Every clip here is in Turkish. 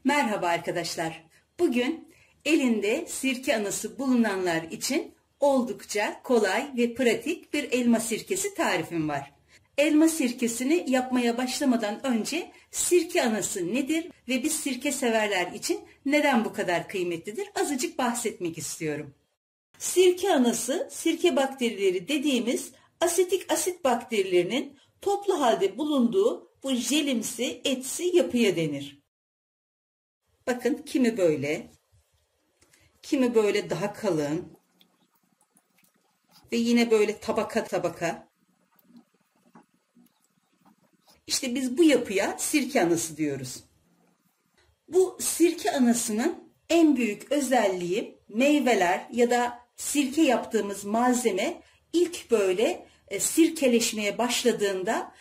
Merhaba arkadaşlar. Bugün elinde sirke anası bulunanlar için oldukça kolay ve pratik bir elma sirkesi tarifim var. Elma sirkesini yapmaya başlamadan önce sirke anası nedir ve biz sirke severler için neden bu kadar kıymetlidir? Azıcık bahsetmek istiyorum. Sirke anası, sirke bakterileri dediğimiz asetik asit bakterilerinin toplu halde bulunduğu bu jelimsi, etsi yapıya denir. Bakın kimi böyle daha kalın ve yine böyle tabaka tabaka. İşte biz bu yapıya sirke anası diyoruz. Bu sirke anasının en büyük özelliği meyveler ya da sirke yaptığımız malzeme ilk böyle sirkeleşmeye başladığında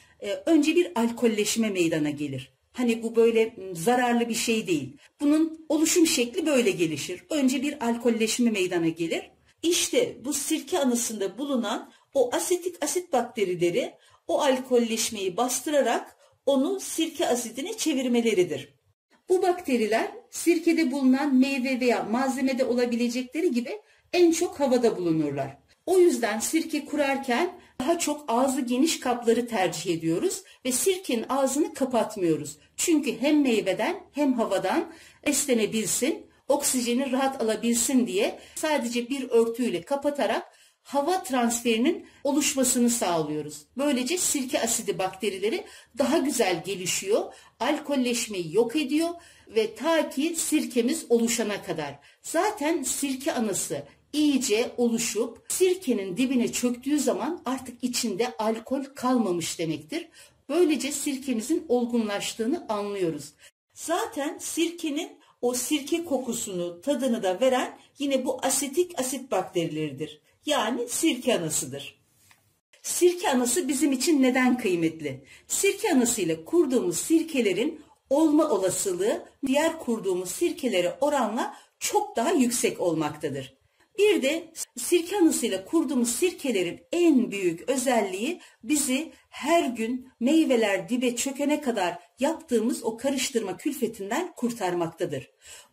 önce bir alkolleşme meydana gelir. Hani bu böyle zararlı bir şey değil. Bunun oluşum şekli böyle gelişir. Önce bir alkolleşme meydana gelir. İşte bu sirke anasında bulunan o asetik asit bakterileri o alkolleşmeyi bastırarak onu sirke asidine çevirmeleridir. Bu bakteriler sirkede bulunan meyve veya malzemede olabilecekleri gibi en çok havada bulunurlar. O yüzden sirke kurarken daha çok ağzı geniş kapları tercih ediyoruz ve sirkenin ağzını kapatmıyoruz. Çünkü hem meyveden hem havadan beslenebilsin, oksijeni rahat alabilsin diye sadece bir örtüyle kapatarak hava transferinin oluşmasını sağlıyoruz. Böylece sirke asidi bakterileri daha güzel gelişiyor, alkolleşmeyi yok ediyor ve ta ki sirkemiz oluşana kadar. Zaten sirke anası iyice oluşup sirkenin dibine çöktüğü zaman artık içinde alkol kalmamış demektir. Böylece sirkemizin olgunlaştığını anlıyoruz. Zaten sirkenin o sirke kokusunu, tadını da veren yine bu asetik asit bakterileridir. Yani sirke anasıdır. Sirke anası bizim için neden kıymetli? Sirke anasıyla kurduğumuz sirkelerin olma olasılığı diğer kurduğumuz sirkelere oranla çok daha yüksek olmaktadır. Bir de sirke anasıyla kurduğumuz sirkelerin en büyük özelliği bizi her gün meyveler dibe çökene kadar yaptığımız o karıştırma külfetinden kurtarmaktadır.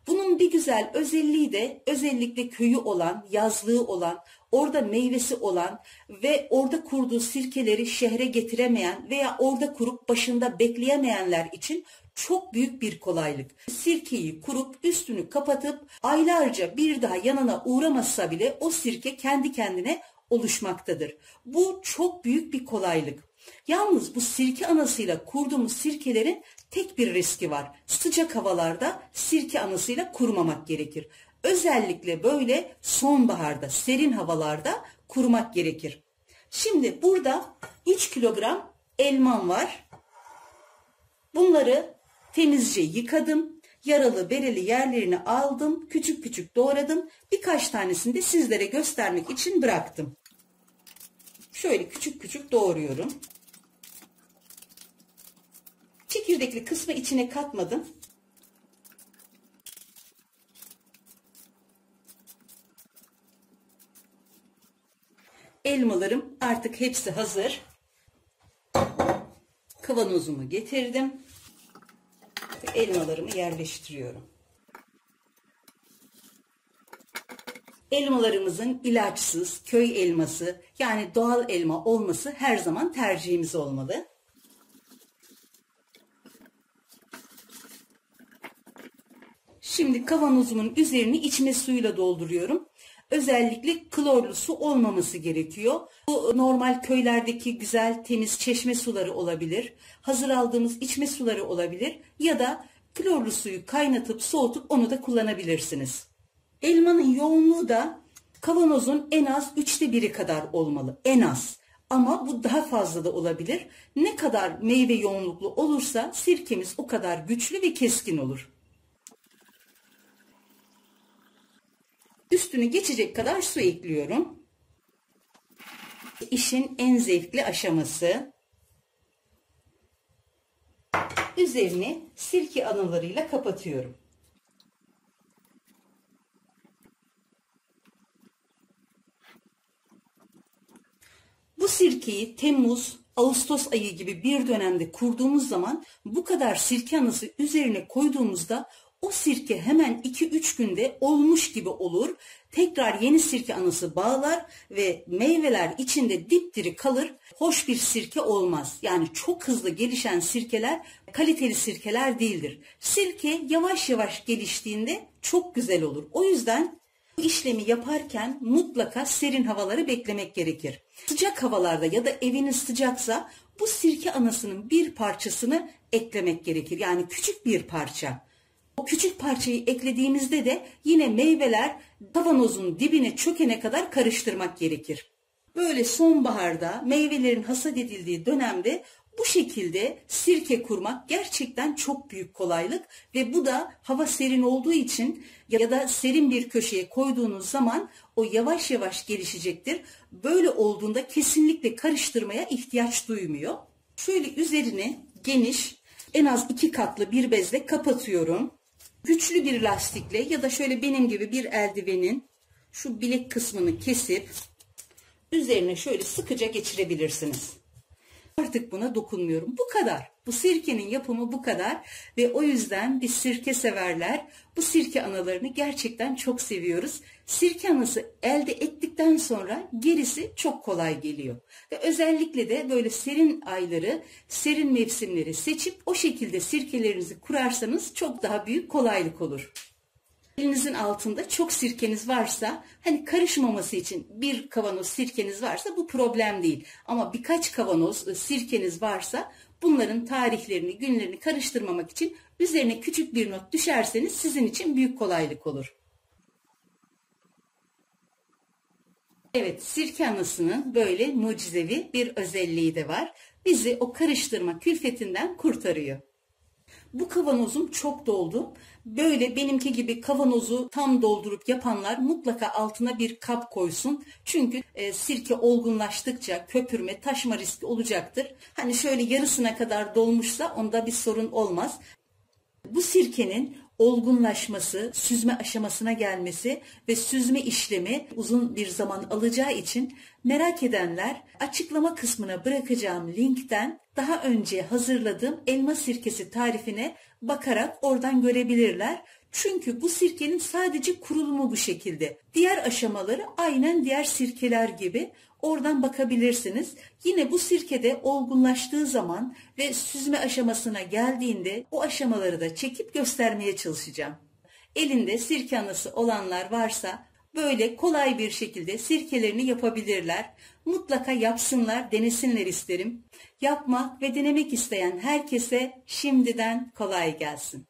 Bunun bir güzel özelliği de özellikle köyü olan, yazlığı olan, orada meyvesi olan ve orada kurduğu sirkeleri şehre getiremeyen veya orada kurup başında bekleyemeyenler için çok büyük bir kolaylık. Sirkeyi kurup üstünü kapatıp aylarca bir daha yanına uğramasa bile o sirke kendi kendine oluşmaktadır. Bu çok büyük bir kolaylık. Yalnız bu sirke anasıyla kurduğumuz sirkelerin tek bir riski var. Sıcak havalarda sirke anasıyla kurmamak gerekir. Özellikle böyle sonbaharda, serin havalarda kurumak gerekir. Şimdi burada 3 kilogram elmam var. Bunları temizce yıkadım. Yaralı bereli yerlerini aldım. Küçük küçük doğradım. Birkaç tanesini de sizlere göstermek için bıraktım. Şöyle küçük küçük doğruyorum. Çekirdekli kısmı içine katmadım. Elmalarım artık hepsi hazır. Kavanozumu getirdim. Elmalarımı yerleştiriyorum. Elmalarımızın ilaçsız, köy elması yani doğal elma olması her zaman tercihimiz olmalı. Şimdi kavanozumun üzerini içme suyuyla dolduruyorum. Özellikle klorlu su olmaması gerekiyor. Bu normal köylerdeki güzel temiz çeşme suları olabilir. Hazır aldığımız içme suları olabilir. Ya da klorlu suyu kaynatıp soğutup onu da kullanabilirsiniz. Elmanın yoğunluğu da kavanozun en az 1/3 kadar olmalı. En az. Ama bu daha fazla da olabilir. Ne kadar meyve yoğunluklu olursa sirkemiz o kadar güçlü ve keskin olur. Üstünü geçecek kadar su ekliyorum. İşin en zevkli aşaması. Üzerini sirke anılarıyla kapatıyorum. Bu sirkeyi Temmuz, Ağustos ayı gibi bir dönemde kurduğumuz zaman bu kadar sirke anası üzerine koyduğumuzda O sirke hemen 2-3 günde olmuş gibi olur. Tekrar yeni sirke anası bağlar ve meyveler içinde dipdiri kalır. Hoş bir sirke olmaz. Yani çok hızlı gelişen sirkeler kaliteli sirkeler değildir. Sirke yavaş yavaş geliştiğinde çok güzel olur. O yüzden bu işlemi yaparken mutlaka serin havaları beklemek gerekir. Sıcak havalarda ya da eviniz sıcaksa bu sirke anasının bir parçasını eklemek gerekir. Yani küçük bir parça. O küçük parçayı eklediğimizde de yine meyveler kavanozun dibine çökene kadar karıştırmak gerekir. Böyle sonbaharda meyvelerin hasat edildiği dönemde bu şekilde sirke kurmak gerçekten çok büyük kolaylık ve bu da hava serin olduğu için ya da serin bir köşeye koyduğunuz zaman o yavaş yavaş gelişecektir. Böyle olduğunda kesinlikle karıştırmaya ihtiyaç duymuyor. Şöyle üzerini geniş en az 2 katlı bir bezle kapatıyorum. Güçlü bir lastikle ya da şöyle benim gibi bir eldivenin şu bilek kısmını kesip üzerine şöyle sıkıca geçirebilirsiniz. Artık buna dokunmuyorum. Bu kadar. Bu sirkenin yapımı bu kadar ve o yüzden biz sirke severler bu sirke analarını gerçekten çok seviyoruz. Sirke anası elde ettikten sonra gerisi çok kolay geliyor. Ve özellikle de böyle serin ayları, serin mevsimleri seçip o şekilde sirkelerinizi kurarsanız çok daha büyük kolaylık olur. Elinizin altında çok sirkeniz varsa hani karışmaması için bir kavanoz sirkeniz varsa bu problem değil. Ama birkaç kavanoz sirkeniz varsa bunların tarihlerini, günlerini karıştırmamak için üzerine küçük bir not düşerseniz sizin için büyük kolaylık olur. Evet, sirke anasının böyle mucizevi bir özelliği de var. Bizi o karıştırma külfetinden kurtarıyor. Bu kavanozum çok doldu. Böyle benimki gibi kavanozu tam doldurup yapanlar mutlaka altına bir kap koysun. Çünkü sirke olgunlaştıkça köpürme, taşma riski olacaktır. Hani şöyle yarısına kadar dolmuşsa onda bir sorun olmaz. Bu sirkenin olgunlaşması, süzme aşamasına gelmesi ve süzme işlemi uzun bir zaman alacağı için merak edenler açıklama kısmına bırakacağım linkten daha önce hazırladığım elma sirkesi tarifine bakarak oradan görebilirler. Çünkü bu sirkenin sadece kurulumu bu şekilde. Diğer aşamaları aynen diğer sirkeler gibi. Oradan bakabilirsiniz. Yine bu sirkede olgunlaştığı zaman ve süzme aşamasına geldiğinde o aşamaları da çekip göstermeye çalışacağım. Elinde sirke anası olanlar varsa böyle kolay bir şekilde sirkelerini yapabilirler. Mutlaka yapsınlar, denesinler isterim. Yapmak ve denemek isteyen herkese şimdiden kolay gelsin.